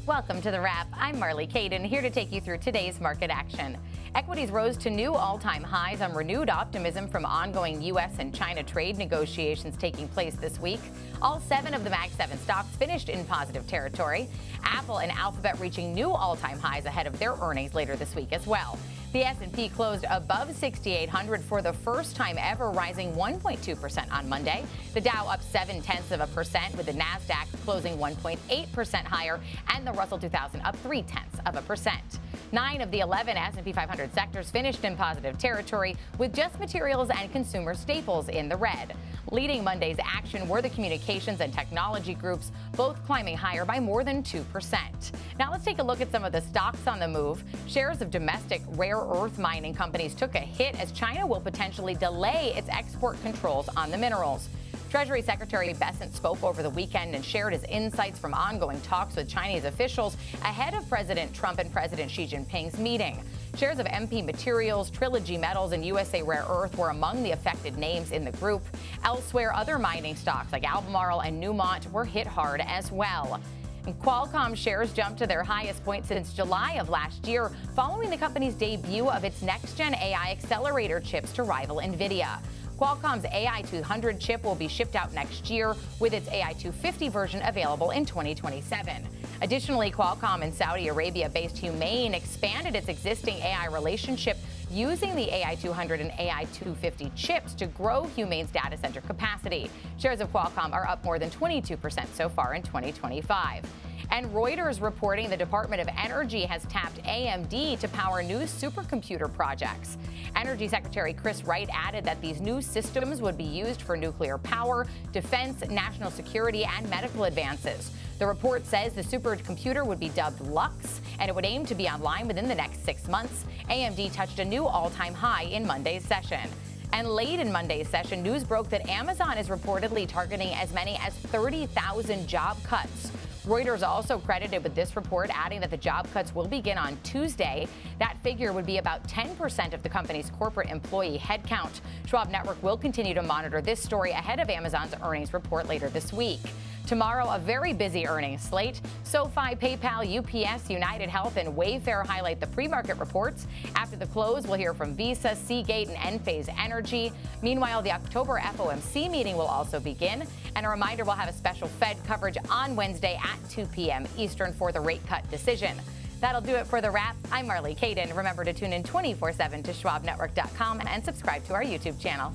Welcome to The Wrap. I'm Marley Caden, here to take you through today's market action. Equities rose to new all-time highs on renewed optimism from ongoing U.S. and China trade negotiations taking place this week. All 7 of the Mag 7 stocks finished in positive territory. Apple and Alphabet reaching new all-time highs ahead of their earnings later this week as well. The S&P closed above 6,800 for the first time ever, rising 1.2% on Monday. The Dow up 0.7%, with the Nasdaq closing 1.8% higher, and the Russell 2000 up 0.3%. 9 of the 11 S&P 500 sectors finished in positive territory, with just materials and consumer staples in the red. Leading Monday's action were the communications and technology groups, both climbing higher by more than 2%. Now let's take a look at some of the stocks on the move. Shares of domestic rare earth mining companies took a hit as China will potentially delay its export controls on the minerals. Treasury Secretary Bessent spoke over the weekend and shared his insights from ongoing talks with Chinese officials ahead of President Trump and President Xi Jinping's meeting. Shares of MP Materials, Trilogy Metals, and USA Rare Earth were among the affected names in the group. Elsewhere, other mining stocks like Albemarle and Newmont were hit hard as well. And Qualcomm shares jumped to their highest point since July of last year, following the company's debut of its next-gen AI accelerator chips to rival NVIDIA. Qualcomm's AI 200 chip will be shipped out next year, with its AI 250 version available in 2027. Additionally, Qualcomm and Saudi Arabia-based Humane expanded its existing AI relationship using the AI 200 and AI 250 chips to grow Humane's data center capacity. Shares of Qualcomm are up more than 22% so far in 2025. And Reuters reporting the Department of Energy has tapped AMD to power new supercomputer projects. Energy Secretary Chris Wright added that these new systems would be used for nuclear power, defense, national security, and medical advances. The report says the supercomputer would be dubbed Lux, and it would aim to be online within the next 6 months. AMD touched a new all-time high in Monday's session. And late in Monday's session, news broke that Amazon is reportedly targeting as many as 30,000 job cuts. Reuters also credited with this report, adding that the job cuts will begin on Tuesday. That figure would be about 10% of the company's corporate employee headcount. Schwab Network will continue to monitor this story ahead of Amazon's earnings report later this week. Tomorrow, a very busy earnings slate. SoFi, PayPal, UPS, United Health, and Wayfair highlight the pre-market reports. After the close, we'll hear from Visa, Seagate, and Enphase Energy. Meanwhile, the October FOMC meeting will also begin. And a reminder, we'll have a special Fed coverage on Wednesday at 2 p.m. Eastern for the rate cut decision. That'll do it for The Wrap. I'm Marley Caden. Remember to tune in 24/7 to schwabnetwork.com and subscribe to our YouTube channel.